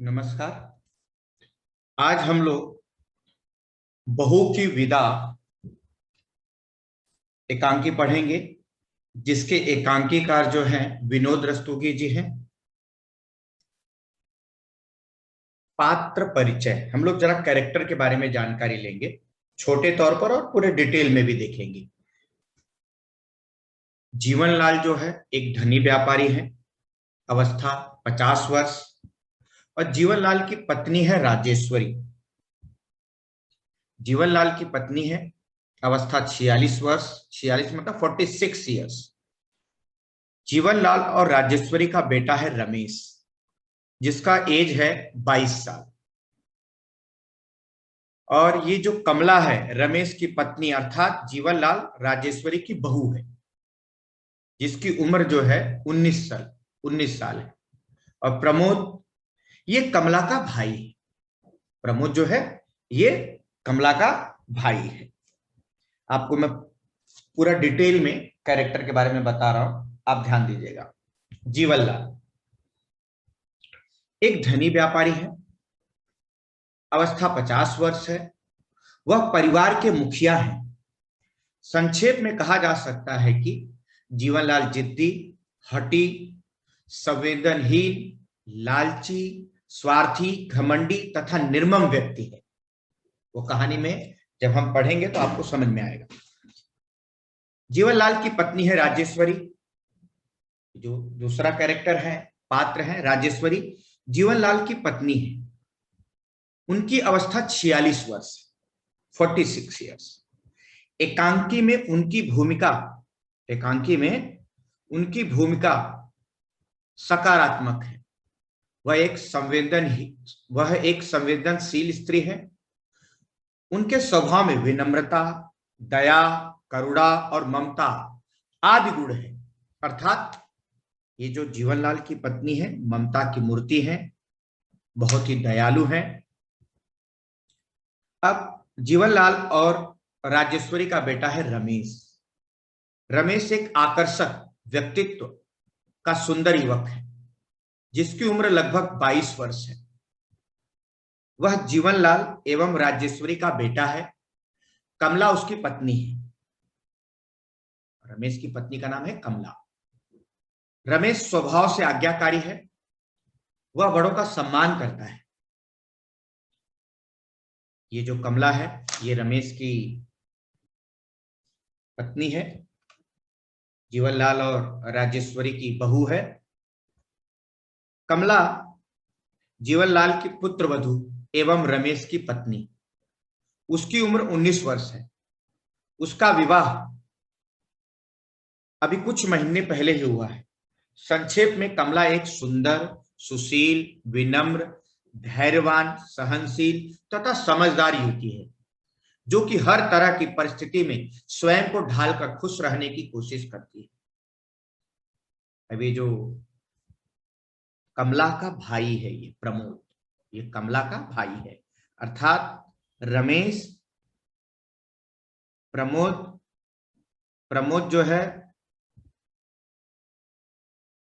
नमस्कार। आज हम लोग बहू की विदा एकांकी पढ़ेंगे, जिसके एकांकीकार जो हैं विनोद रस्तोगी जी हैं। पात्र परिचय हम लोग जरा कैरेक्टर के बारे में जानकारी लेंगे, छोटे तौर पर और पूरे डिटेल में भी देखेंगे। जीवनलाल जो है एक धनी व्यापारी है, अवस्था 50 वर्ष, और जीवनलाल की पत्नी है राजेश्वरी। जीवनलाल की पत्नी है, अवस्था 46 वर्ष, 46 मतलब 46 ईयर्स। जीवनलाल और राजेश्वरी का बेटा है रमेश, जिसका एज है 22 साल। और ये जो कमला है रमेश की पत्नी अर्थात जीवनलाल राजेश्वरी की बहू है, जिसकी उम्र जो है 19 साल है। और प्रमोद ये कमला का भाई है। प्रमोद जो है ये कमला का भाई है। आपको मैं पूरा डिटेल में कैरेक्टर के बारे में बता रहा हूं, आप ध्यान दीजिएगा। जीवनलाल एक धनी व्यापारी है, अवस्था 50 वर्ष है। वह परिवार के मुखिया हैं। संक्षेप में कहा जा सकता है कि जीवनलाल जिद्दी, हठी, संवेदनहीन, लालची, स्वार्थी, घमंडी तथा निर्मम व्यक्ति है। वो कहानी में जब हम पढ़ेंगे तो आपको समझ में आएगा। जीवनलाल की पत्नी है राजेश्वरी, जो दूसरा कैरेक्टर है, पात्र है राजेश्वरी, जीवनलाल की पत्नी है। उनकी अवस्था 46 वर्ष, 46 ईयर्स। एकांकी में उनकी भूमिका सकारात्मक है। वह एक संवेदनशील स्त्री है। उनके स्वभाव में विनम्रता, दया, करुणा और ममता आदि गुण है। अर्थात ये जो जीवनलाल की पत्नी है ममता की मूर्ति है, बहुत ही दयालु है। अब जीवनलाल और राजेश्वरी का बेटा है रमेश। रमेश एक आकर्षक व्यक्तित्व का सुंदर युवक है, जिसकी उम्र लगभग 22 वर्ष है। वह जीवनलाल एवं राजेश्वरी का बेटा है। कमला उसकी पत्नी है। रमेश की पत्नी का नाम है कमला। रमेश स्वभाव से आज्ञाकारी है। वह बड़ों का सम्मान करता है। ये जो कमला है ये रमेश की पत्नी है, जीवनलाल और राजेश्वरी की बहू है। कमला जीवनलाल की पुत्र वधू एवं रमेश की पत्नी। उसकी उम्र 19 वर्ष है। उसका विवाह अभी कुछ महीने पहले ही हुआ है। संक्षेप में कमला एक सुंदर, सुशील, विनम्र, धैर्यवान, सहनशील तथा समझदार युवती है, जो कि हर तरह की परिस्थिति में स्वयं को ढालकर खुश रहने की कोशिश करती है। अभी जो कमला का भाई है ये प्रमोद, ये कमला का भाई है। अर्थात रमेश प्रमोद जो है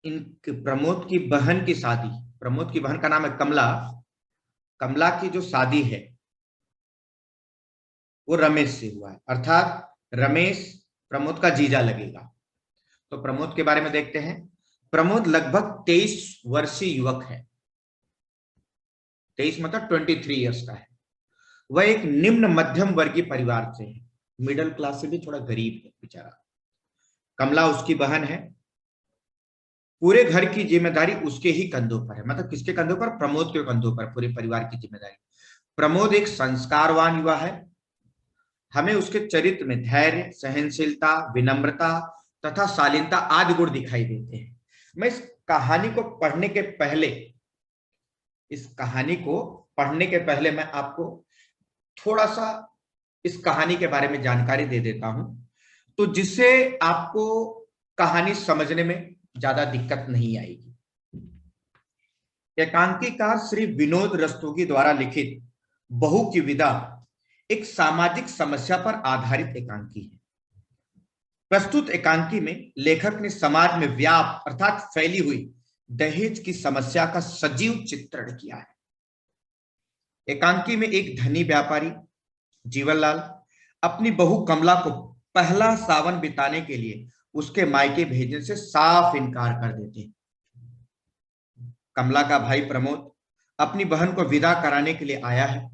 प्रमोद की बहन की शादी, प्रमोद की बहन का नाम है कमला। कमला की जो शादी है वो रमेश से हुआ है। अर्थात रमेश प्रमोद का जीजा लगेगा। तो प्रमोद के बारे में देखते हैं। प्रमोद लगभग 23 वर्षीय युवक है। 23 मतलब 23 ईयर्स का है। वह एक निम्न मध्यम वर्गीय परिवार से है, मिडिल क्लास से भी थोड़ा गरीब है बेचारा। कमला उसकी बहन है। पूरे घर की जिम्मेदारी उसके ही कंधों पर है। मतलब किसके कंधों पर? प्रमोद के कंधों पर पूरे परिवार की जिम्मेदारी। प्रमोद एक संस्कारवान युवा है। हमें उसके चरित्र में धैर्य, सहनशीलता, विनम्रता तथा शालीनता आदि गुण दिखाई देते हैं। मैं इस कहानी को पढ़ने के पहले मैं आपको थोड़ा सा इस कहानी के बारे में जानकारी दे देता हूं, तो जिससे आपको कहानी समझने में ज्यादा दिक्कत नहीं आएगी। एकांकीकार श्री विनोद रस्तोगी द्वारा लिखित बहू की विदा एक सामाजिक समस्या पर आधारित एकांकी है। प्रस्तुत एकांकी में लेखक ने समाज में व्याप्त अर्थात फैली हुई दहेज की समस्या का सजीव चित्रण किया है। एकांकी में एक धनी व्यापारी जीवनलाल अपनी बहू कमला को पहला सावन बिताने के लिए उसके मायके भेजने से साफ इनकार कर देते। कमला का भाई प्रमोद अपनी बहन को विदा कराने के लिए आया है।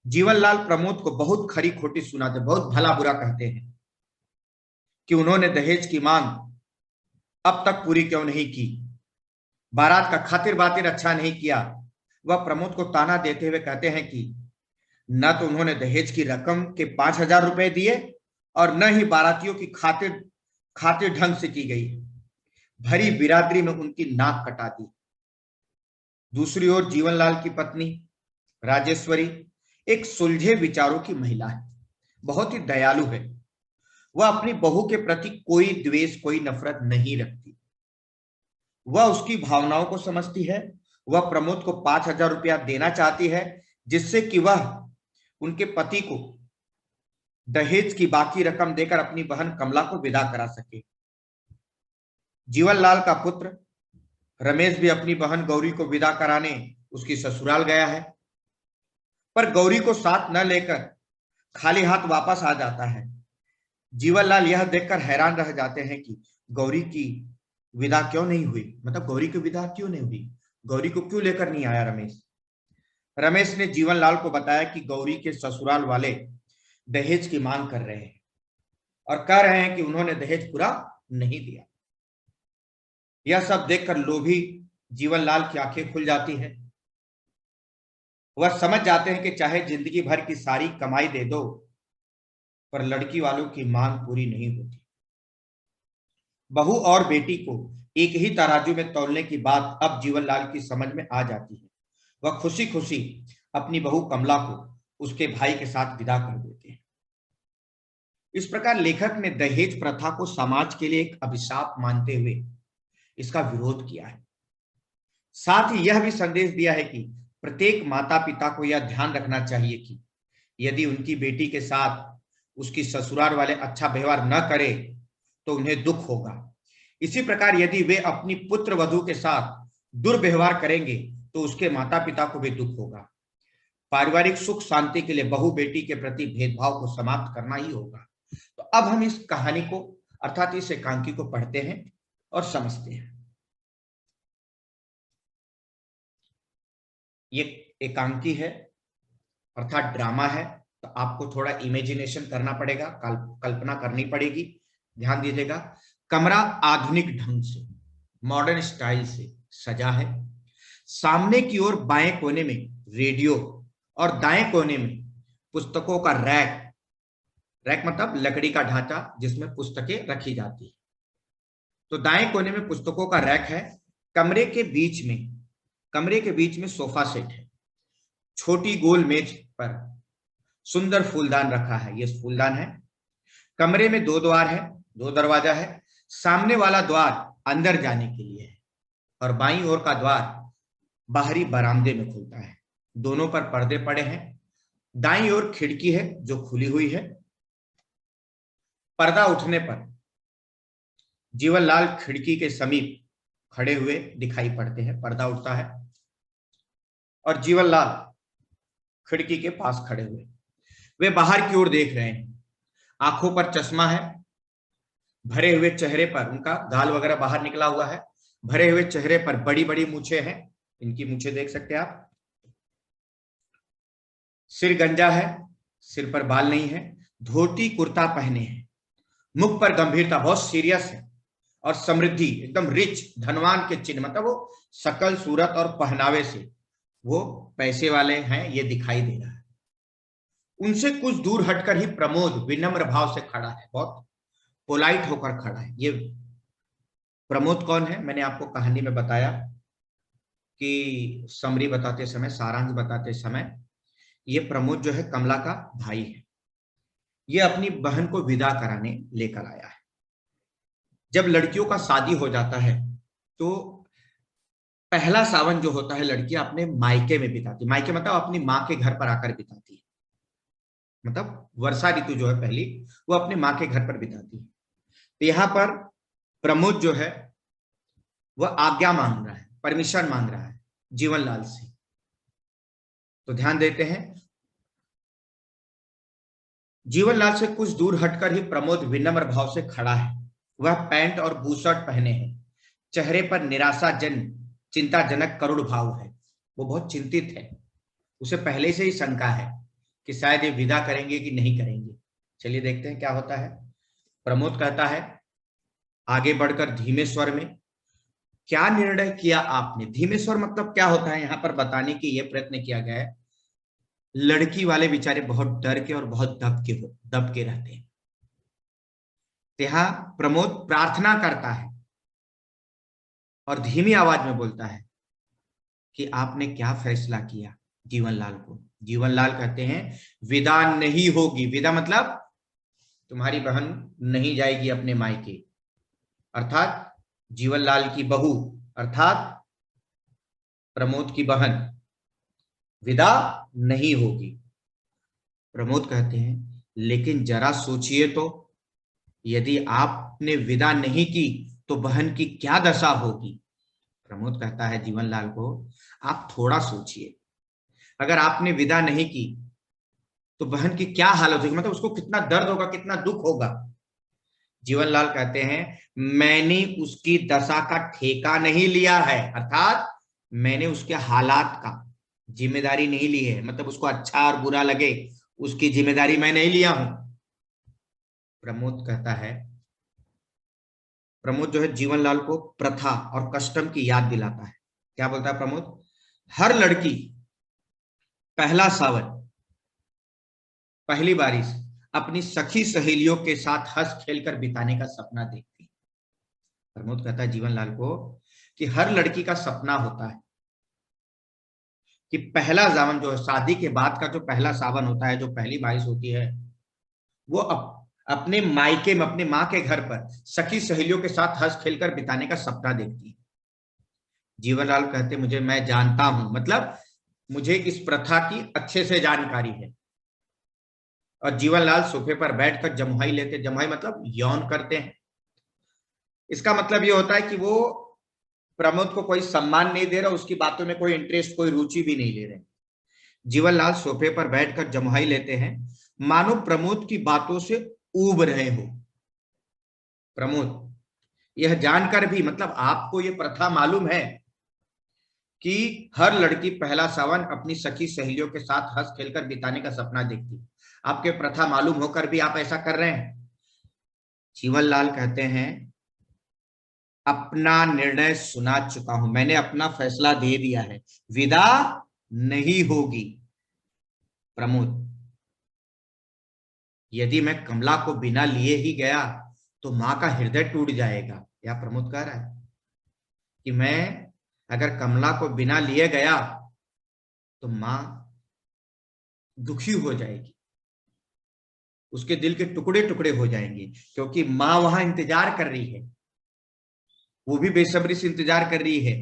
जीवनलाल प्रमोद को बहुत खरी खोटी सुनाते, बहुत भला बुरा कहते हैं कि उन्होंने दहेज की मांग अब तक पूरी क्यों नहीं की, बारात का खातिर बातिर अच्छा नहीं किया। वह प्रमोद को ताना देते हुए कहते हैं कि न तो उन्होंने दहेज की रकम के 5,000 रुपए दिए और न ही बारातियों की खातिर खातिर ढंग से की गई। भरी बिरादरी में उनकी नाक कटा दी। दूसरी ओर जीवनलाल की पत्नी राजेश्वरी एक सुलझे विचारों की महिला है, बहुत ही दयालु है। वह अपनी बहू के प्रति कोई द्वेष, कोई नफरत नहीं रखती। वह उसकी भावनाओं को समझती है। वह प्रमोद को 5,000 रुपया देना चाहती है जिससे कि वह उनके पति को दहेज की बाकी रकम देकर अपनी बहन कमला को विदा करा सके। जीवनलाल का पुत्र रमेश भी अपनी बहन गौरी को विदा कराने उसकी ससुराल गया है, पर गौरी को साथ न लेकर खाली हाथ वापस आ जाता है। जीवनलाल यह देखकर हैरान रह जाते हैं कि गौरी की विदा क्यों नहीं हुई, मतलब गौरी की विदा क्यों नहीं हुई, गौरी को क्यों लेकर नहीं आया रमेश। रमेश ने जीवनलाल को बताया कि गौरी के ससुराल वाले दहेज की मांग कर रहे हैं और कह रहे हैं कि उन्होंने दहेज पूरा नहीं दिया। यह सब देखकर लोभी जीवनलाल की आंखें खुल जाती है। वह समझ जाते हैं कि चाहे जिंदगी भर की सारी कमाई दे दो, पर लड़की वालों की मांग पूरी नहीं होती। बहू और बेटी को एक ही तराजू में तौलने की बात अब जीवनलाल की समझ में आ जाती है। वह खुशी खुशी अपनी बहू कमला को उसके भाई के साथ विदा कर देते हैं। इस प्रकार लेखक ने दहेज प्रथा को समाज के लिए एक अभिशाप मानते हुए इसका विरोध किया है। साथ ही यह भी संदेश दिया है कि प्रत्येक माता पिता को यह ध्यान रखना चाहिए कि यदि उनकी बेटी के साथ उसकी ससुराल वाले अच्छा व्यवहार न करे तो उन्हें दुख होगा। इसी प्रकार यदि वे अपनी पुत्र वधू के साथ दुर्व्यवहार करेंगे तो उसके माता पिता को भी दुख होगा। पारिवारिक सुख शांति के लिए बहू बेटी के प्रति भेदभाव को समाप्त करना ही होगा। तो अब हम इस कहानी को अर्थात इस एकांकी को पढ़ते हैं और समझते हैं। ये एकांकी है अर्थात ड्रामा है, तो आपको थोड़ा इमेजिनेशन करना पड़ेगा, कल्पना करनी पड़ेगी। ध्यान दीजिएगा। कमरा आधुनिक ढंग से, मॉडर्न स्टाइल से सजा है। सामने की ओर बाएं कोने में रेडियो और दाएं कोने में पुस्तकों का रैक, रैक मतलब लकड़ी का ढांचा जिसमें पुस्तकें रखी जाती है। तो दाएं कोने में पुस्तकों का रैक है। कमरे के बीच में सोफा सेट है। छोटी गोल मेज पर सुंदर फूलदान रखा है, ये फूलदान है। कमरे में 2 द्वार है, 2 दरवाजा है। सामने वाला द्वार अंदर जाने के लिए है और बाईं ओर का द्वार बाहरी बरामदे में खुलता है। दोनों पर पर्दे पड़े हैं। दाईं ओर खिड़की है जो खुली हुई है। पर्दा उठने पर जीवनलाल खिड़की के समीप खड़े हुए दिखाई पड़ते हैं। पर्दा उठता है और जीवनलाल खिड़की के पास खड़े हुए, वे बाहर की ओर देख रहे हैं। आंखों पर चश्मा है। भरे हुए चेहरे पर, उनका गाल वगैरह बाहर निकला हुआ है। भरे हुए चेहरे पर बड़ी बड़ी मूछें हैं, इनकी मूछें देख सकते हैं आप। सिर गंजा है, सिर पर बाल नहीं है। धोती कुर्ता पहने हैं। मुख पर गंभीरता, बहुत सीरियस है और समृद्धि, एकदम रिच, धनवान के चिन्ह, मतलब वो शकल सूरत और पहनावे से वो पैसे वाले हैं ये दिखाई दे रहा है। उनसे कुछ दूर हटकर ही प्रमोद विनम्र भाव से खड़ा है, बहुत पोलाइट होकर खड़ा है। ये प्रमोद कौन है, मैंने आपको कहानी में बताया कि समरी बताते समय, सारांश बताते समय, ये प्रमोद जो है कमला का भाई है। ये अपनी बहन को विदा कराने लेकर आया है। जब लड़कियों का शादी हो जाता है तो पहला सावन जो होता है लड़कियां अपने मायके में बिताती, मायके मतलब अपनी माँ के घर पर आकर बिताती है, मतलब वर्षा ऋतु जो है पहली वो अपने माँ के घर पर बिताती है। तो यहाँ पर प्रमोद जो है वह आज्ञा मांग रहा है, परमिशन मांग रहा है जीवनलाल से। तो ध्यान देते हैं, जीवनलाल से कुछ दूर हटकर ही प्रमोद विनम्र भाव से खड़ा है। वह पैंट और बूशर्ट पहने हैं, चेहरे पर निराशाजन चिंताजनक करुण भाव है। वो बहुत चिंतित है, उसे पहले से ही शंका है कि शायद ये विदा करेंगे कि नहीं करेंगे। चलिए देखते हैं क्या होता है। प्रमोद कहता है आगे बढ़कर धीमे स्वर में, क्या निर्णय किया आपने? धीमे स्वर मतलब क्या होता है यहां पर बताने की यह प्रयत्न किया गया है। लड़की वाले बेचारे बहुत डर के और बहुत दबके रहते हैं। यहां प्रमोद प्रार्थना करता है और धीमी आवाज में बोलता है कि आपने क्या फैसला किया जीवनलाल को। जीवनलाल कहते हैं विदा नहीं होगी। विदा मतलब तुम्हारी बहन नहीं जाएगी अपने मायके, अर्थात जीवनलाल की बहू अर्थात प्रमोद की बहन विदा नहीं होगी। प्रमोद कहते हैं लेकिन जरा सोचिए तो, यदि आपने विदा नहीं की तो बहन की क्या दशा होगी। प्रमोद कहता है जीवनलाल को आप थोड़ा सोचिए, अगर आपने विदा नहीं की तो बहन की क्या हालत होगी, मतलब उसको कितना दर्द होगा, कितना दुख होगा। जीवनलाल कहते हैं मैंने उसकी दशा का ठेका नहीं लिया है, अर्थात मैंने उसके हालात का जिम्मेदारी नहीं ली है, मतलब उसको अच्छा और बुरा लगे उसकी जिम्मेदारी मैं नहीं लिया हूं। प्रमोद कहता है, प्रमोद जो है जीवनलाल को प्रथा और कस्टम की याद दिलाता है। क्या बोलता है प्रमोद? हर लड़की पहला सावन, पहली बारिश अपनी सखी सहेलियों के साथ हंस खेलकर बिताने का सपना देखती है। प्रमोद कहता है जीवनलाल को कि हर लड़की का सपना होता है कि पहला सावन जो है, शादी के बाद का जो पहला सावन होता है, जो पहली बारिश होती है, वो अपने मायके में अपने माँ के घर पर सखी सहेलियों के साथ हंस खेलकर बिताने का सपना देखती है। जीवनलाल कहते मुझे, मैं जानता हूं, मतलब मुझे इस प्रथा की अच्छे से जानकारी है। और जीवनलाल सोफे पर बैठकर जमुहाई लेते, जमुहाई मतलब यौन करते हैं। इसका मतलब ये होता है कि वो प्रमोद को कोई सम्मान नहीं दे रहा, उसकी बातों में कोई इंटरेस्ट, कोई रुचि भी नहीं ले रहे। जीवनलाल सोफे पर बैठकर जमुहाई लेते हैं, मानो प्रमोद की बातों से ऊब रहे हो। प्रमोद यह जानकर भी, मतलब आपको यह प्रथा मालूम है कि हर लड़की पहला सावन अपनी सखी सहेलियों के साथ हंस खेलकर बिताने का सपना देखती, आपके प्रथा मालूम होकर भी आप ऐसा कर रहे हैं। जीवनलाल कहते हैं अपना निर्णय सुना चुका हूं, मैंने अपना फैसला दे दिया है, विदा नहीं होगी। प्रमोद यदि मैं कमला को बिना लिए ही गया तो मां का हृदय टूट जाएगा। या प्रमोद कह रहा है कि मैं अगर कमला को बिना लिए गया तो मां दुखी हो जाएगी, उसके दिल के टुकड़े टुकड़े हो जाएंगे, क्योंकि मां वहां इंतजार कर रही है, वो भी बेसब्री से इंतजार कर रही है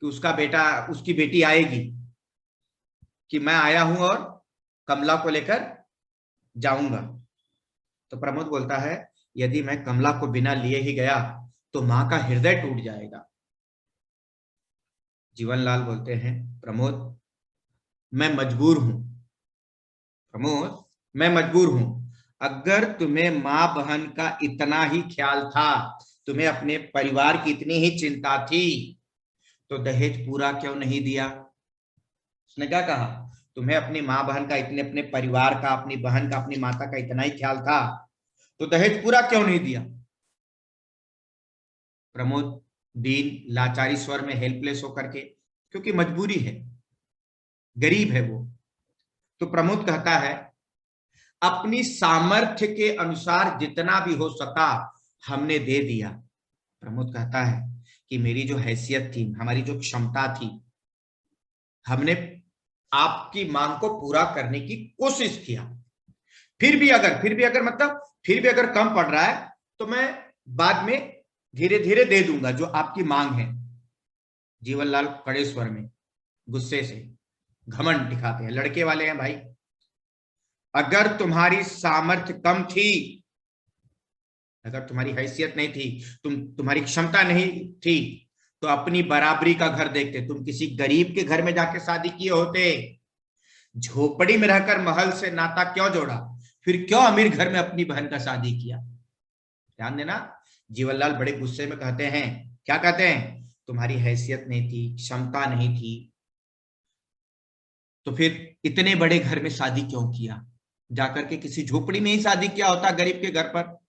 कि उसका बेटा, उसकी बेटी आएगी, कि मैं आया हूं और कमला को लेकर जाऊंगा। तो प्रमोद बोलता है यदि मैं कमला को बिना लिए ही गया तो मां का हृदय टूट जाएगा। जीवनलाल बोलते हैं प्रमोद मैं मजबूर हूं, प्रमोद मैं मजबूर हूं, अगर तुम्हें मां बहन का इतना ही ख्याल था, तुम्हें अपने परिवार की इतनी ही चिंता थी, तो दहेज पूरा क्यों नहीं दिया। उसने क्या कहा, तुम्हें अपनी मां बहन का, इतने अपने परिवार का, अपनी बहन का, अपनी माता का इतना ही ख्याल था, तो दहेज पूरा क्यों नहीं दिया। प्रमोद दीन लाचारी स्वर में हेल्पलेस होकर के, क्योंकि मजबूरी है, गरीब है वो, तो प्रमोद कहता है अपनी सामर्थ्य के अनुसार जितना भी हो सका हमने दे दिया। प्रमोद कहता है कि मेरी जो हैसियत थी, हमारी जो क्षमता थी, हमने आपकी मांग को पूरा करने की कोशिश किया। फिर भी अगर मतलब फिर भी अगर कम पड़ रहा है तो मैं बाद में धीरे धीरे दे दूंगा जो आपकी मांग है। जीवनलाल कड़े स्वर में गुस्से से घमंड दिखाते हैं, लड़के वाले हैं भाई, अगर तुम्हारी सामर्थ्य कम थी, अगर तुम्हारी हैसियत नहीं थी, तुम्हारी क्षमता नहीं थी, तो अपनी बराबरी का घर देखते। तुम किसी गरीब के घर में जाके शादी किए होते, झोपड़ी में रहकर महल से नाता क्यों जोड़ा, फिर क्यों अमीर घर में अपनी बहन का शादी किया। ध्यान देना, जीवनलाल बड़े गुस्से में कहते हैं, क्या कहते हैं, तुम्हारी हैसियत नहीं थी, क्षमता नहीं थी, तो फिर इतने बड़े घर में शादी क्यों किया, जाकर के किसी झोपड़ी में ही शादी किया होता गरीब के घर पर।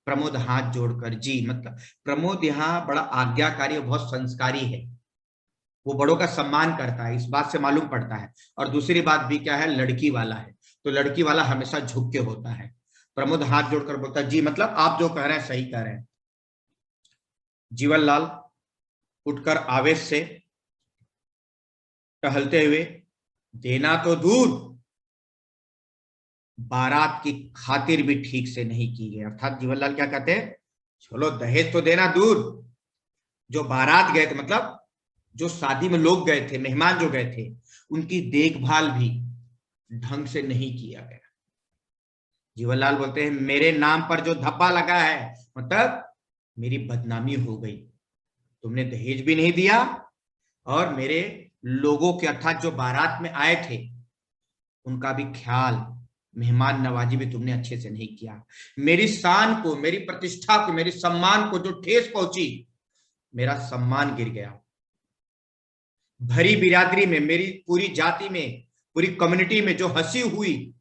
प्रमोद हाथ जोड़कर, जी मतलब प्रमोद यहाँ बड़ा आज्ञाकारी और बहुत संस्कारी है, वो बड़ों का सम्मान करता है, इस बात से मालूम पड़ता है। और दूसरी बात भी क्या है, लड़की वाला है, तो लड़की वाला हमेशा झुक के होता है। प्रमोद हाथ जोड़कर बोलता है, जी मतलब आप जो कह रहे हैं सही कह रहे हैं। जीवनलाल उठकर आवेश से टहलते हुए, देना तो दूर, बारात की खातिर भी ठीक से नहीं की गई। अर्थात जीवनलाल क्या कहते हैं, चलो दहेज तो देना दूर, जो बारात गए थे, मतलब जो शादी में लोग गए थे, मेहमान जो गए थे, उनकी देखभाल भी ढंग से नहीं किया गया। जीवनलाल बोलते हैं, मेरे नाम पर जो धब्बा लगा है, मतलब मेरी बदनामी हो गई, तुमने दहेज भी नहीं दिया और मेरे लोगों के अर्थात जो बारात में आए थे उनका भी ख्याल, मेहमान नवाजी भी तुमने अच्छे से नहीं किया। मेरी शान को, मेरी प्रतिष्ठा को, मेरी सम्मान को जो ठेस पहुंची, मेरा सम्मान गिर गया। भरी बिरादरी में, मेरी पूरी जाति में, पूरी कम्युनिटी में जो हंसी हुई,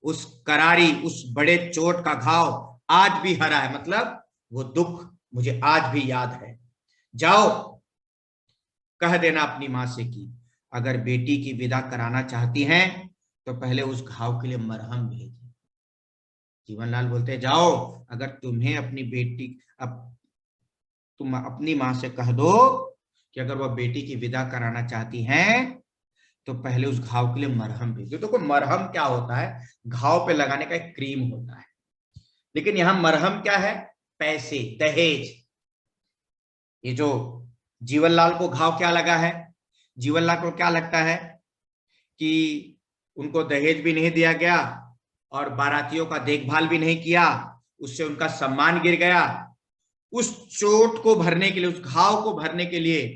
उस करारी, उस बड़े चोट का घाव आज भी हरा है, मतलब वो दुख मुझे आज भी याद है। जाओ कह देना अपनी मां से कि अगर बेटी की विदा कराना चाहती हैं तो पहले उस घाव के लिए मरहम भेजें। जीवनलाल बोलते, जाओ अगर तुम्हें अपनी बेटी, अब तुम अपनी मां से कह दो कि अगर वह बेटी की विदा कराना चाहती हैं तो पहले उस घाव के लिए मरहम भेजो। तो मरहम क्या होता है, घाव पे लगाने का एक क्रीम होता है, लेकिन यहां मरहम क्या है, पैसे, दहेज। ये जो जीवनलाल को घाव क्या लगा है, जीवनलाल को क्या लगता है कि उनको दहेज भी नहीं दिया गया और बारातियों का देखभाल भी नहीं किया, उससे उनका सम्मान गिर गया। उस चोट को भरने के लिए, उस घाव को भरने के लिए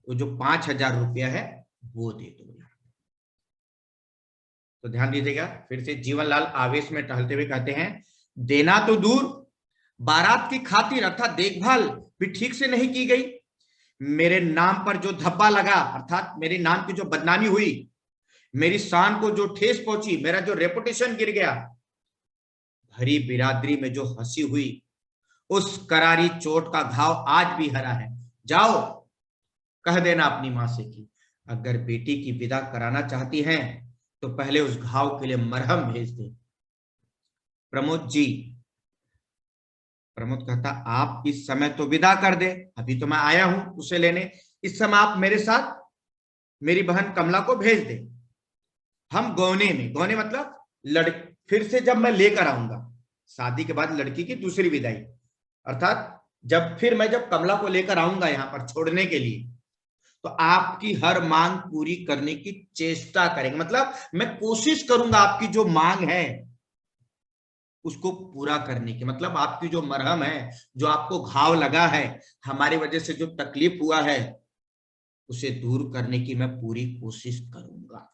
वो जो 5,000 रुपया है वो दे दो। तो ध्यान दीजिएगा, फिर से जीवनलाल आवेश में टहलते हुए कहते हैं, देना तो दूर, बारात की खातिर अर्थात देखभाल भी ठीक से नहीं की गई, मेरे नाम पर जो धब्बा लगा अर्थात मेरे नाम की जो बदनामी हुई, मेरी शान को जो ठेस पहुंची, मेरा जो रेपुटेशन गिर गया, भरी बिरादरी में जो हंसी हुई, उस करारी चोट का घाव आज भी हरा है। जाओ कह देना अपनी मां से कि अगर बेटी की विदा कराना चाहती हैं तो पहले उस घाव के लिए मरहम भेज दे। प्रमोद जी, प्रमोद कहता, आप इस समय तो विदा कर दे, अभी तो मैं आया हूं उसे लेने, इस समय आप मेरे साथ मेरी बहन कमला को भेज दे, हम गौने में, गौने मतलब फिर से जब मैं लेकर आऊंगा, शादी के बाद लड़की की दूसरी विदाई, अर्थात जब कमला को लेकर आऊंगा यहां पर छोड़ने के लिए, तो आपकी हर मांग पूरी करने की चेष्टा करेंगे, मतलब मैं कोशिश करूंगा आपकी जो मांग है उसको पूरा करने की, मतलब आपकी जो मरहम है, जो आपको घाव लगा है, हमारी वजह से जो तकलीफ हुआ है, उसे दूर करने की मैं पूरी कोशिश करूंगा।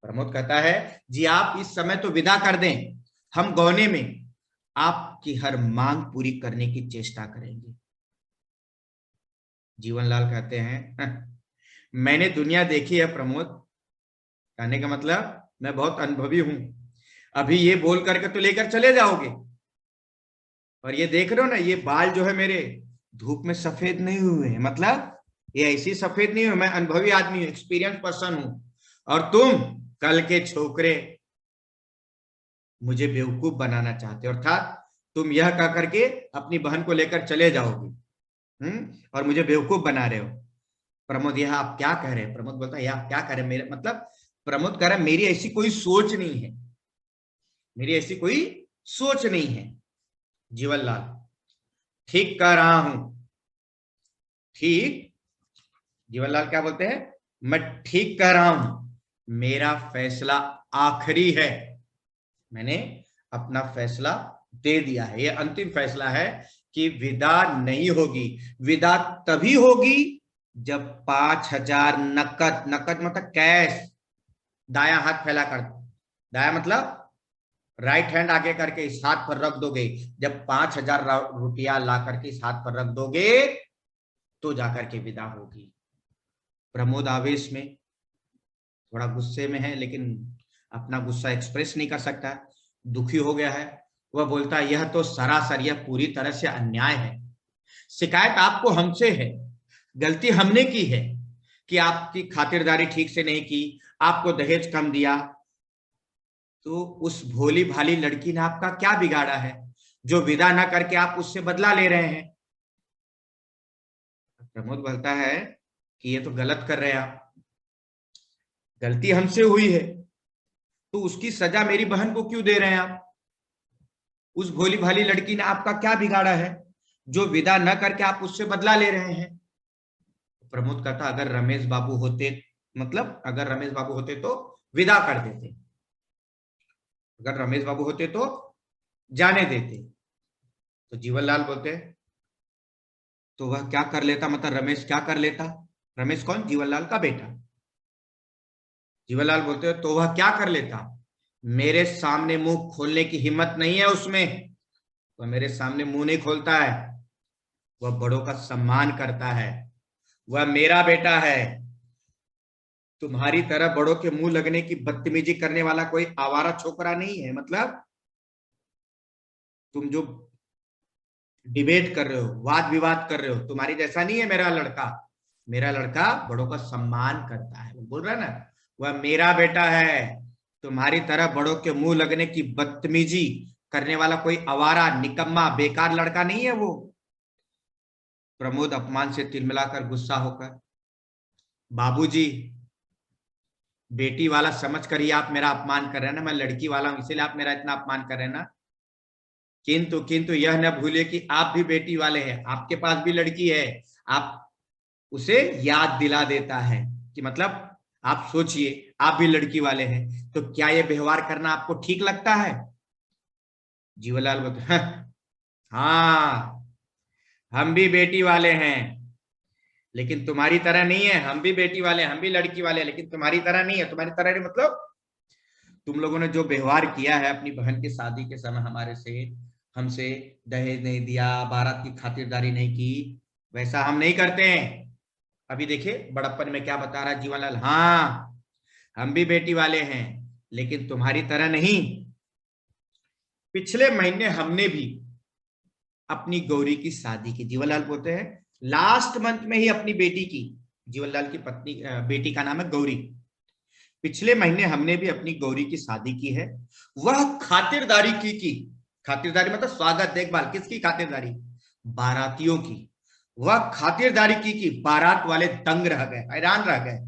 प्रमोद कहता है, जी आप इस समय तो विदा कर दें, हम गौने में आपकी हर मांग पूरी करने की चेष्टा करेंगे। जीवनलाल कहते हैं, मैंने दुनिया देखी है प्रमोद, कहने का मतलब मैं बहुत अनुभवी हूं, अभी ये बोल करके तो लेकर चले जाओगे, और ये देख रहे हो ना, ये बाल जो है मेरे धूप में सफेद नहीं हुए हैं, मतलब ये ऐसी सफेद नहीं हुए, मैं अनुभवी आदमी हूं, एक्सपीरियंस पर्सन हूं, और तुम कल के छोकरे मुझे बेवकूफ बनाना चाहते हो, अर्थात तुम यह कह करके अपनी बहन को लेकर चले जाओगे, और मुझे बेवकूफ बना रहे हो। प्रमोद, यह आप क्या कह रहे हैं? प्रमोद बोलता है, यह आप क्या कह रहे हैं, मेरे मतलब प्रमोद कह रहा है, मेरी ऐसी कोई सोच नहीं है, मेरी ऐसी कोई सोच नहीं है। जीवनलाल, ठीक कह रहा हूं, ठीक। जीवनलाल क्या बोलते हैं, मैं ठीक कह रहा हूं, मेरा फैसला आखिरी है, मैंने अपना फैसला दे दिया है, यह अंतिम फैसला है कि विदा नहीं होगी। विदा तभी होगी जब 5,000 नकद, नकद मतलब कैश, दाया हाथ फैलाकर, दाया मतलब राइट हैंड आगे करके इस हाथ पर रख दोगे। जब 5,000 रुपया ला करके इस हाथ पर रख दोगे तो जाकर के विदा होगी। प्रमोद आवेश में, थोड़ा गुस्से में है, लेकिन अपना गुस्सा एक्सप्रेस नहीं कर सकता, दुखी हो गया है। वह बोलता है यह तो सरासर, यह पूरी तरह से अन्याय है। शिकायत आपको हमसे है, गलती हमने की है कि आपकी खातिरदारी ठीक से नहीं की, आपको दहेज कम दिया। तो उस भोली भाली लड़की ने आपका क्या बिगाड़ा है जो विदा ना करके आप उससे बदला ले रहे हैं? प्रमोद बोलता है कि ये तो गलत कर रहे हैं आप, गलती हमसे हुई है तो उसकी सजा मेरी बहन को क्यों दे रहे हैं आप? उस भोली भाली लड़की ने आपका क्या बिगाड़ा है जो विदा न करके आप उससे बदला ले रहे हैं? प्रमोद कहता अगर रमेश बाबू होते, मतलब अगर रमेश बाबू होते तो विदा कर देते, अगर रमेश बाबू होते तो जाने देते। तो जीवनलाल बोलते तो वह क्या कर लेता, मतलब रमेश क्या कर लेता? रमेश कौन? जीवनलाल का बेटा। जीवनलाल बोलते तो वह क्या कर लेता? मेरे सामने मुंह खोलने की हिम्मत नहीं है उसमें, वह मेरे सामने मुंह नहीं खोलता है। वह बड़ों का सम्मान करता है, वह मेरा बेटा है। तुम्हारी तरह बड़ों के मुंह लगने की बदतमीजी करने वाला कोई आवारा छोकरा नहीं है। मतलब तुम जो डिबेट कर रहे हो, वाद विवाद कर रहे हो, तुम्हारी जैसा नहीं है मेरा लड़का। मेरा लड़का बड़ों का सम्मान करता है। वो बोल रहा है ना, वह मेरा बेटा है। तुम्हारी तरह बड़ों के मुंह लगने की बदतमीजी करने वाला कोई आवारा निकम्मा बेकार लड़का नहीं है वो। प्रमोद अपमान से तिलमिलाकर गुस्सा होकर, बाबूजी बेटी वाला समझ कर ही आप मेरा अपमान कर रहे हैं ना, मैं लड़की वाला हूं इसीलिए आप मेरा इतना अपमान कर रहे हैं ना। किंतु किंतु यह न भूलिए कि आप भी बेटी वाले हैं, आपके पास भी लड़की है। आप उसे याद दिला देता है कि मतलब आप सोचिए आप भी लड़की वाले हैं, तो क्या ये व्यवहार करना आपको ठीक लगता है? जीवनलाल बोलते हाँ, हम भी बेटी वाले हैं लेकिन तुम्हारी तरह नहीं है। हम भी बेटी वाले, हम भी लड़की वाले, लेकिन तुम्हारी तरह नहीं है। तुम्हारी तरह नहीं मतलब तुम लोगों ने जो व्यवहार किया है अपनी बहन की शादी के समय हमारे से, हमसे दहेज नहीं दिया, बारात की खातिरदारी नहीं की, वैसा हम नहीं करते हैं। अभी देखिए बड़प्पन में क्या बता रहा है जीवनलाल, हाँ हम भी बेटी वाले हैं लेकिन तुम्हारी तरह नहीं। पिछले महीने हमने भी अपनी गौरी की शादी की। जीवनलाल बोलते हैं लास्ट मंथ में ही अपनी बेटी की, जीवनलाल की पत्नी बेटी का नाम है गौरी, पिछले महीने हमने भी अपनी गौरी की शादी की है। वह खातिरदारी की, खातिरदारी मतलब स्वागत देखभाल, किसकी खातिरदारी? बारातियों की। वह खातिरदारी की बारात वाले दंग रह गए, हैरान रह गए।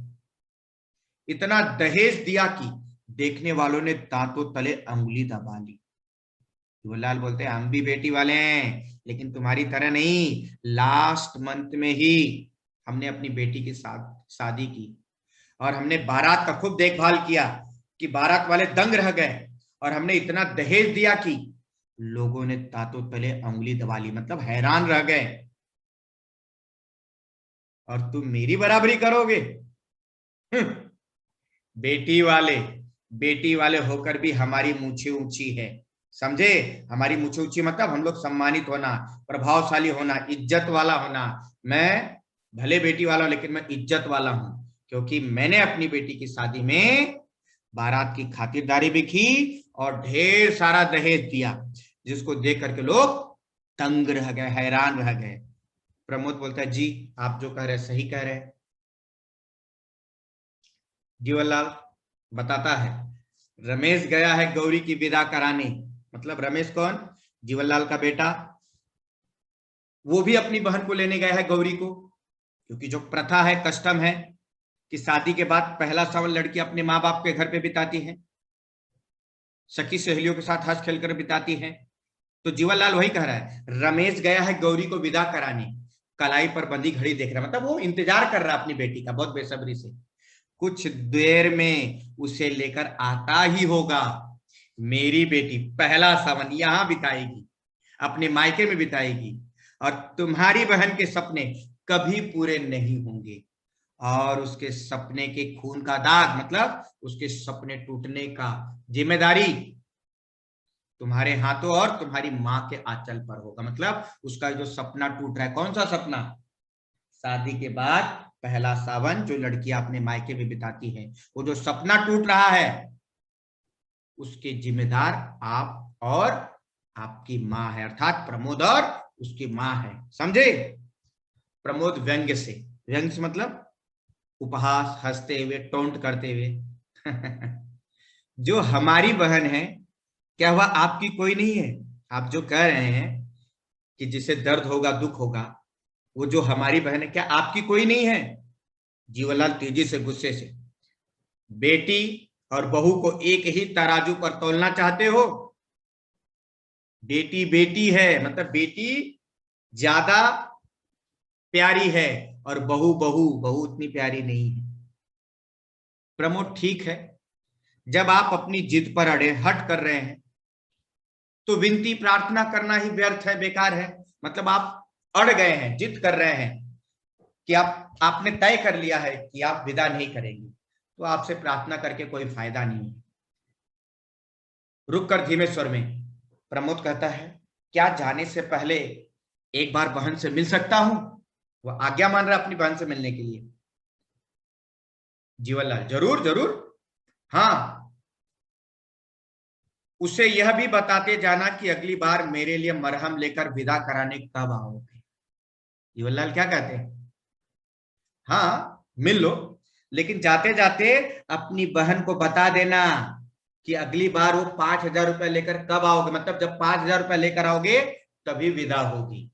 इतना दहेज दिया कि देखने वालों ने दांतों तले अंगुली दबा ली। शिवलाल बोलते हैं हम भी बेटी वाले हैं लेकिन तुम्हारी तरह नहीं। लास्ट मंथ में ही हमने अपनी बेटी की शादी की और हमने बारात का खूब देखभाल किया कि बारात वाले दंग रह गए, और हमने इतना दहेज दिया कि लोगों ने दांतों तले अंगुली दबा ली, मतलब हैरान रह गए। और तुम मेरी बराबरी करोगे? बेटी वाले, बेटी वाले होकर भी हमारी मूछें ऊंची है, समझे? हमारी मूछें ऊंची मतलब हम लोग सम्मानित होना, प्रभावशाली होना, इज्जत वाला होना। मैं भले बेटी वाला हूं लेकिन मैं इज्जत वाला हूं, क्योंकि मैंने अपनी बेटी की शादी में बारात की खातिरदारी भी की और ढेर सारा दहेज दिया, जिसको देख करके लोग तंग रह गए, हैरान रह गए। प्रमोद बोलता है जी आप जो कह रहे हैं सही कह रहे हैं। जीवनलाल बताता है रमेश गया है गौरी की विदा कराने, मतलब रमेश कौन? जीवनलाल का बेटा। वो भी अपनी बहन को लेने गया है गौरी को, क्योंकि जो प्रथा है, कस्टम है कि शादी के बाद पहला सावन लड़की अपने माँ बाप के घर पे बिताती है, सखी सहेलियों के साथ हंस खेल कर बिताती है। तो जीवनलाल वही कह रहा है रमेश गया है गौरी को विदा कराने, कलाई पर बंधी घड़ी देख रहा है, मतलब वो इंतजार कर रहा है अपनी बेटी का बहुत बेसब्री से। कुछ देर में उसे लेकर आता ही होगा। मेरी बेटी पहला सावन यहां बिताएगी, अपने मायके में बिताएगी, और तुम्हारी बहन के सपने कभी पूरे नहीं होंगे, और उसके सपने के खून का दाग मतलब उसके सपने टूटने का जिम्मेदारी तुम्हारे हाथों और तुम्हारी माँ के आंचल पर होगा। मतलब उसका जो सपना टूट रहा है, कौन सा सपना? शादी के बाद पहला सावन जो लड़कियां अपने मायके में बिताती हैं, वो जो सपना टूट रहा है उसके जिम्मेदार आप और आपकी माँ है, अर्थात प्रमोद और उसकी माँ है। समझे? प्रमोद व्यंग्य से, व्यंग्य से मतलब उपहास, हंसते हुए, टोंट करते हुए। जो हमारी बहन है, क्या वह आपकी कोई नहीं है? आप जो कह रहे हैं कि जिसे दर्द होगा, दुख होगा, वो जो हमारी बहन है क्या आपकी कोई नहीं है? जीवनलाल तेजी से, गुस्से से, बेटी और बहू को एक ही तराजू पर तौलना चाहते हो? बेटी बेटी है, मतलब बेटी ज्यादा प्यारी है और बहू बहू बहू उतनी प्यारी नहीं है। प्रमोद ठीक है, जब आप अपनी जिद पर अड़े हट कर रहे हैं तो विनती प्रार्थना करना ही व्यर्थ है, बेकार है। मतलब आप अड़ गए हैं, जिद कर रहे हैं कि आपने तय कर लिया है कि आप विदा नहीं करेंगे, तो आपसे प्रार्थना करके कोई फायदा नहीं है। रुक कर धीमे स्वर में प्रमोद कहता है, क्या जाने से पहले एक बार बहन से मिल सकता हूं? वह आज्ञा मान रहा है अपनी बहन से मिलने के लिए। जीवनलाल, जरूर जरूर, हाँ। उसे यह भी बताते जाना कि अगली बार मेरे लिए मरहम लेकर विदा कराने कब आओगे। जीवनलाल क्या कहते हैं? हाँ, मिल लो, लेकिन जाते जाते अपनी बहन को बता देना कि अगली बार वो 5,000 रुपए लेकर कब आओगे, मतलब जब 5,000 रुपए लेकर आओगे तभी विदा होगी।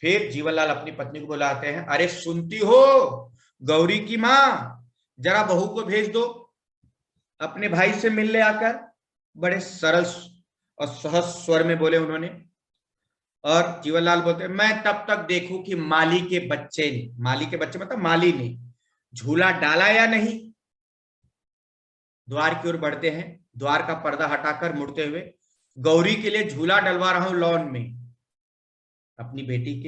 फिर जीवनलाल अपनी पत्नी को बुलाते हैं, अरे सुनती हो गौरी की माँ, जरा बहू को भेज दो, अपने भाई से मिल ले आकर। बड़े सरल और सहज स्वर में बोले उन्होंने। और जीवनलाल बोलते हैं, मैं तब तक देखूं कि माली के बच्चे ने, माली के बच्चे मतलब माली ने झूला डाला या नहीं। द्वार की ओर बढ़ते हैं, द्वार का पर्दा हटाकर मुड़ते हुए, गौरी के लिए झूला डलवा रहा हूं लॉन में। अपनी बेटी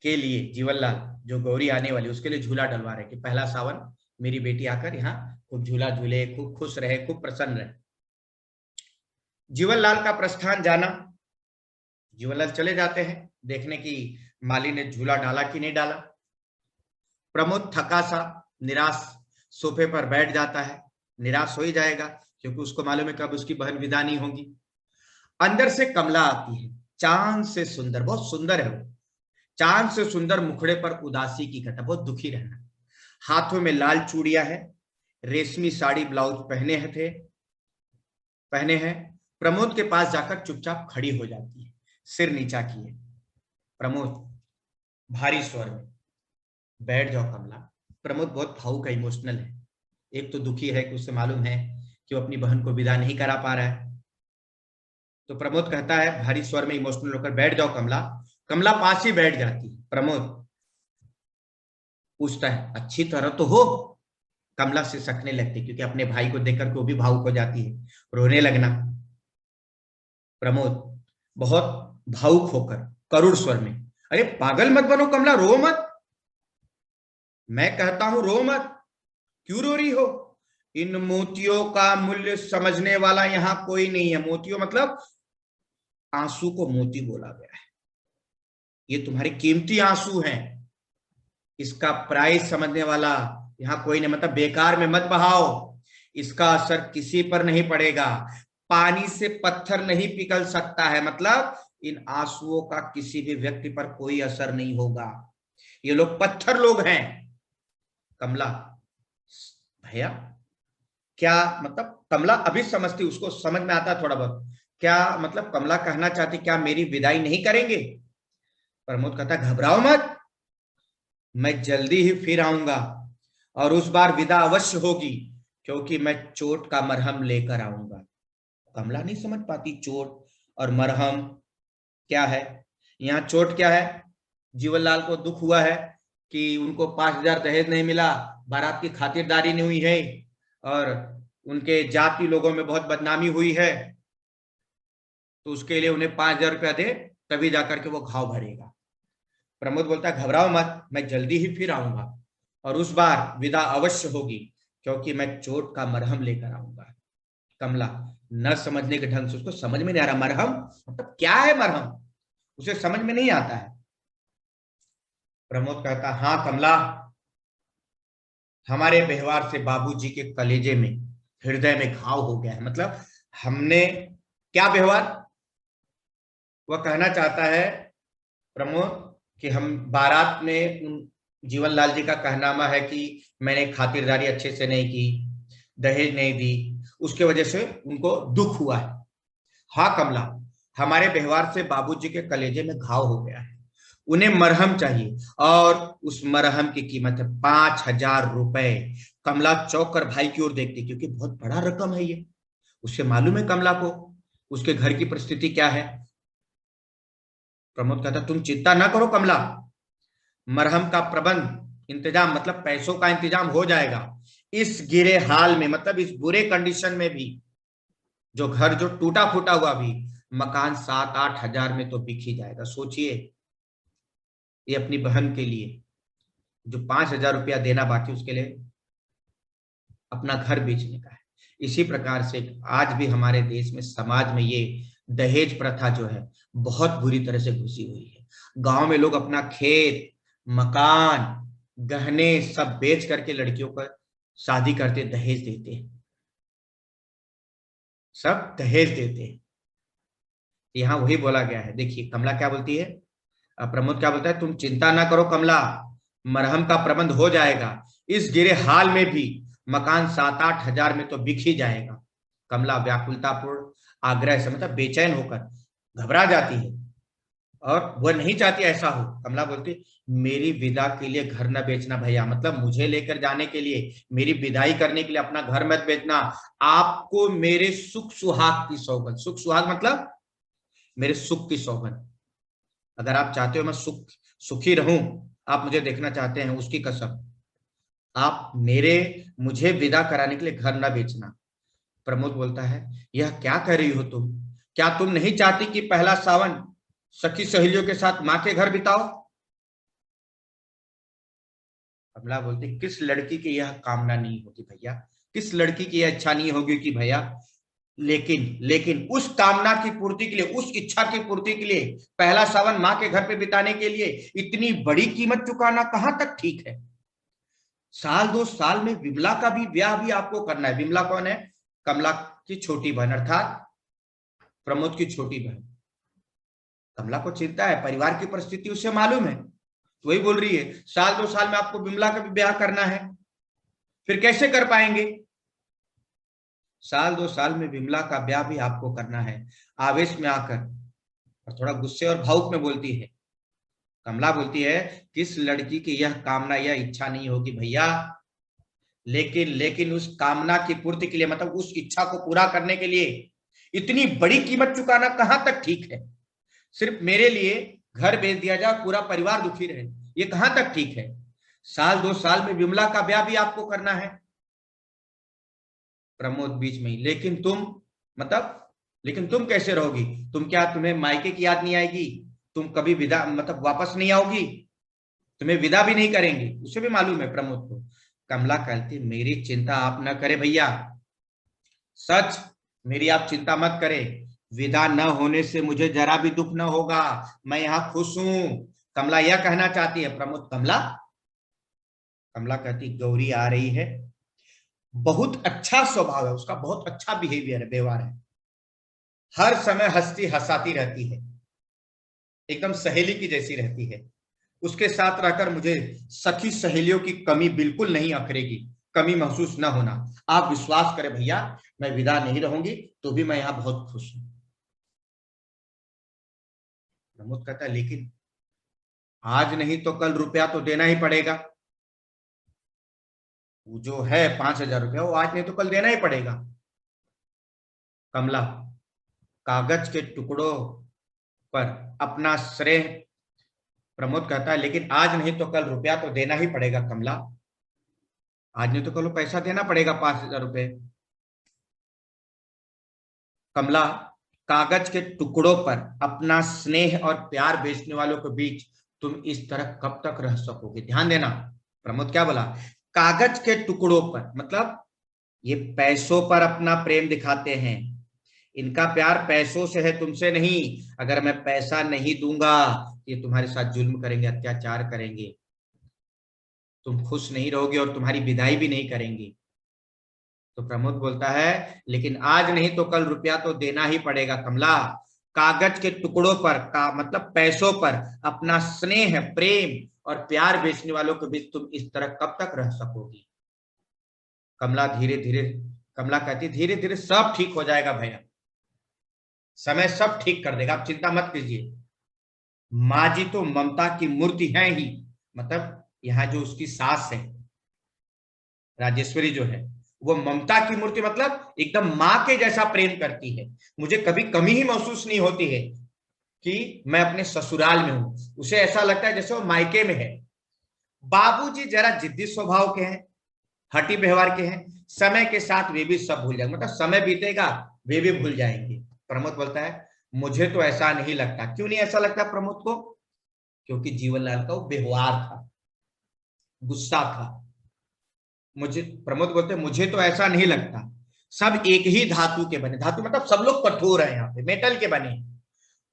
के लिए जीवनलाल, जो गौरी आने वाली उसके लिए झूला डलवा रहे कि पहला सावन मेरी बेटी आकर यहाँ खूब झूला झूले, खूब खुश रहे, खूब प्रसन्न रहे। जीवनलाल का प्रस्थान जाना, जीवनलाल चले जाते हैं देखने की माली ने झूला डाला कि नहीं डाला। प्रमोद थका सा, निराश सोफे पर बैठ जाता है। निराश हो ही जाएगा क्योंकि उसको मालूम है कब उसकी बहन विदा नहीं होगी। अंदर से कमला आती है, चांद से सुंदर, बहुत सुंदर है वो, चांद से सुंदर मुखड़े पर उदासी की घटा, बहुत दुखी रहना। हाथों में लाल चूड़ियां है, रेशमी साड़ी ब्लाउज पहने हैं। प्रमोद के पास जाकर चुपचाप खड़ी हो जाती है, सिर नीचा किए। प्रमोद भारी स्वर में, बैठ जाओ कमला। प्रमोद बहुत भावुक है, इमोशनल है। एक तो दुखी है कि उसे मालूम है कि वो अपनी बहन को विदा नहीं करा पा रहा है। तो प्रमोद कहता है भारी स्वर में, इमोशनल होकर, बैठ जाओ कमला। कमला पास ही बैठ जाती है। प्रमोद पूछता है, अच्छी तरह तो हो? कमला से सकने लगती क्योंकि अपने भाई को देखकर वो भी भावुक हो जाती है, रोने लगना। प्रमोद बहुत भावुक होकर करुण स्वर में, अरे पागल मत बनो कमला, रो मत। मैं कहता हूं रो मत, क्यों रो रही हो? इन मोतियों का मूल्य समझने वाला यहां कोई नहीं है। मोतियों मतलब आंसू को मोती बोला गया है। ये तुम्हारे कीमती आंसू हैं, इसका प्राइस समझने वाला यहां कोई नहीं, मतलब बेकार में मत बहाओ, इसका असर किसी पर नहीं पड़ेगा। पानी से पत्थर नहीं पिघल सकता है, मतलब इन आंसुओं का किसी भी व्यक्ति पर कोई असर नहीं होगा। ये लोग पत्थर लोग हैं। कमला, भैया क्या मतलब? कमला अभी समझती, उसको समझ में आता थोड़ा बहुत। क्या मतलब कमला कहना चाहती, क्या मेरी विदाई नहीं करेंगे? प्रमोद कहता, घबराओ मत, मैं जल्दी ही फिर आऊंगा और उस बार विदा अवश्य होगी, क्योंकि मैं चोट का मरहम लेकर आऊंगा। कमला नहीं समझ पाती चोट और मरहम क्या है। यहाँ चोट क्या है? जीवनलाल को दुख हुआ है कि उनको 5,000 दहेज नहीं मिला, बारात की खातिरदारी नहीं हुई है और उनके जाति लोगों में बहुत बदनामी हुई है, तो उसके लिए उन्हें 5,000 रुपया दे तभी जाकर के वो घाव भरेगा। प्रमोद बोलता है घबराओ मत, मैं जल्दी ही फिर आऊंगा और उस बार विदा अवश्य होगी, क्योंकि मैं चोट का मरहम लेकर आऊंगा। कमला न समझने के ढंग से, उसको समझ में नहीं आ रहा मरहम मतलब क्या है, मरहम उसे समझ में नहीं आता है। प्रमोद कहता हाँ कमला, हमारे व्यवहार से बाबूजी के कलेजे में, हृदय में घाव हो गया है। मतलब हमने क्या व्यवहार, वह कहना चाहता है प्रमोद कि हम बारात में जीवनलाल जी का कहनामा है कि मैंने खातिरदारी अच्छे से नहीं की, दहेज नहीं दी, उसके वजह से उनको दुख हुआ है। हाँ कमला, हमारे व्यवहार से बाबूजी के कलेजे में घाव हो गया है, उन्हें मरहम चाहिए और उस मरहम की कीमत है 5,000 रुपए। कमला चौंक कर भाई की ओर देखती, क्योंकि बहुत बड़ा रकम है ये, उसे मालूम है कमला को उसके घर की परिस्थिति क्या है। प्रमोद कहता तुम चिंता ना करो कमला, मरहम का प्रबंध इंतजाम मतलब पैसों का इंतजाम हो जाएगा। इस गिरे हाल में मतलब इस बुरे कंडीशन में भी, जो घर जो टूटा फूटा हुआ भी, मकान 7-8 हजार में तो बिक ही जाएगा। सोचिए, ये अपनी बहन के लिए जो 5,000 रुपया देना बाकी, उसके लिए अपना घर बेचने का है। इसी प्रकार से आज भी हमारे देश में, समाज में ये दहेज प्रथा जो है बहुत बुरी तरह से घुसी हुई है। गांव में लोग अपना खेत, मकान, गहने सब बेच करके लड़कियों का शादी करते, दहेज देते हैं, सब दहेज देते हैं। यहाँ वही बोला गया है। देखिए कमला क्या बोलती है, प्रमोद क्या बोलता है, तुम चिंता ना करो कमला, मरहम का प्रबंध हो जाएगा, इस गिरे हाल में भी मकान 7-8 हजार में तो बिक ही जाएगा। कमला व्याकुलतापूर्ण आग्रह से मतलब बेचैन होकर घबरा जाती है और वह नहीं चाहती ऐसा हो। कमला बोलती मेरी विदा के लिए घर न बेचना भैया, मतलब मुझे लेकर जाने के लिए, मेरी विदाई करने के लिए अपना घर मत बेचना। आपको मेरे सुख सुहाग की सौगंध, सुख सुहाग मतलब मेरे सुख की सौगंध, अगर आप चाहते हो मैं सुखी रहूं, आप मुझे देखना चाहते हैं, उसकी कसम आप मुझे विदा कराने के लिए घर ना बेचना। प्रमोद बोलता है यह क्या कह रही हो तुम, क्या तुम नहीं चाहती कि पहला सावन सखी सहेलियों के साथ मां के घर बिताओ। कमला बोलती किस लड़की की यह कामना नहीं होती भैया, किस लड़की की यह इच्छा नहीं होगी कि भैया, लेकिन लेकिन उस कामना की पूर्ति के लिए, उस इच्छा की पूर्ति के लिए पहला सावन मां के घर पे बिताने के लिए इतनी बड़ी कीमत चुकाना कहां तक ठीक है। साल 2 साल में विमला का भी ब्याह भी आपको करना है। विमला कौन है, कमला की छोटी बहन, अर्थात प्रमोद की छोटी बहन। कमला को चिंता है, परिवार की परिस्थिति उसे मालूम है, तो वही बोल रही है साल 2 साल में आपको विमला का भी ब्याह करना है, फिर कैसे कर पाएंगे। साल 2 साल में विमला का ब्याह भी आपको करना है। आवेश में आकर और थोड़ा गुस्से और भावुक में बोलती है कमला, बोलती है किस लड़की की यह कामना या इच्छा नहीं होगी भैया, लेकिन लेकिन उस कामना की पूर्ति के लिए मतलब उस इच्छा को पूरा करने के लिए इतनी बड़ी कीमत चुकाना कहां तक ठीक है। सिर्फ मेरे लिए घर बेच दिया जाए, पूरा परिवार दुखी रहे, ये कहां तक ठीक है। साल 2 साल में विमला का ब्याह भी आपको करना है। प्रमोद बीच में ही, लेकिन तुम मतलब, लेकिन तुम कैसे रहोगी, तुम क्या, तुम्हें मायके की याद नहीं आएगी, तुम कभी विदा मतलब वापस नहीं आओगी, तुम्हें विदा भी नहीं करेंगे, उसे भी मालूम है प्रमोद को। कमला कहती मेरी चिंता आप न करें भैया, सच मेरी आप चिंता मत करें, विदा न होने से मुझे जरा भी दुख न होगा, मैं यहाँ खुश हूं। कमला यह कहना चाहती है। प्रमोद कमला, कमला कहती गौरी आ रही है, बहुत अच्छा स्वभाव है उसका, बहुत अच्छा बिहेवियर है, व्यवहार है, हर समय हंसती हंसाती रहती है, एकदम सहेली की जैसी रहती है, उसके साथ रहकर मुझे सखी सहेलियों की कमी बिल्कुल नहीं अखरेगी, कमी महसूस ना होना। आप विश्वास करें भैया, मैं विदा नहीं रहूंगी तो भी मैं यहाँ बहुत खुश हूं। प्रमोद कहता है लेकिन आज नहीं तो कल रुपया तो देना ही पड़ेगा, वो जो है 5,000 रुपया वो आज नहीं तो कल देना ही पड़ेगा। कमला कागज के टुकड़ों पर अपना श्रेय, प्रमोद कहता है लेकिन आज नहीं तो कल रुपया तो देना ही पड़ेगा कमला, आज नहीं तो कल पैसा देना पड़ेगा 5,000 रुपये। कमला कागज के टुकड़ों पर अपना स्नेह और प्यार बेचने वालों के बीच तुम इस तरह कब तक रह सकोगे? ध्यान देना, प्रमोद क्या बोला, कागज के टुकड़ों पर, मतलब ये पैसों पर अपना प्रेम दिखाते हैं, इनका प्यार पैसों से है, तुमसे नहीं। अगर मैं पैसा नहीं दूंगा ये तुम्हारे साथ जुल्म करेंगे, अत्याचार करेंगे, तुम खुश नहीं रहोगे और तुम्हारी विदाई भी नहीं करेंगे। तो प्रमोद बोलता है लेकिन आज नहीं तो कल रुपया तो देना ही पड़ेगा कमला। कागज के टुकड़ों पर का मतलब पैसों पर अपना स्नेह, प्रेम और प्यार बेचने वालों के बीच तुम इस तरह कब तक रह सकोगी? कमला धीरे धीरे, कमला कहती धीरे धीरे सब ठीक हो जाएगा भैया, समय सब ठीक कर देगा, आप चिंता मत कीजिए। माँ जी तो ममता की मूर्ति है ही, मतलब यहाँ जो उसकी सास है राजेश्वरी जो है वो ममता की मूर्ति, मतलब एकदम माँ के जैसा प्रेम करती है। मुझे कभी कमी ही महसूस नहीं होती है कि मैं अपने ससुराल में हूं, उसे ऐसा लगता है जैसे वो मायके में है। बाबूजी जरा जिद्दी स्वभाव के हैं, हठी व्यवहार के हैं, समय के साथ वे भी सब भूल जाएंगे, मतलब समय बीतेगा वे भी भूल जाएंगे। प्रमोद बोलता है मुझे तो ऐसा नहीं लगता। क्यों नहीं ऐसा लगता प्रमोद को? क्योंकि जीवनलाल का वो व्यवहार था, गुस्सा था। मुझे, प्रमोद बोलते मुझे तो ऐसा नहीं लगता, सब एक ही धातु के बने, धातु मतलब सब लोग कठोर है, यहाँ पे मेटल के बने।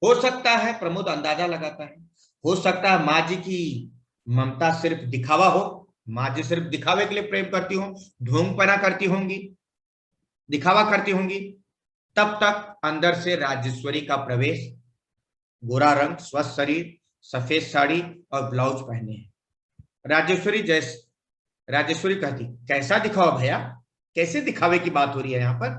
हो सकता है, प्रमोद अंदाजा लगाता है, हो सकता है माँ जी की ममता सिर्फ दिखावा हो, माँ जी सिर्फ दिखावे के लिए प्रेम करती हो, ढोंगपना करती होंगी, दिखावा करती होंगी। तब तक अंदर से राजेश्वरी का प्रवेश, गोरा रंग, स्वस्थ शरीर, सफेद साड़ी और ब्लाउज पहने हैं। राजेश्वरी जैसे, राजेश्वरी कहती कैसा दिखावा भैया, कैसे दिखावे की बात हो रही है यहाँ पर?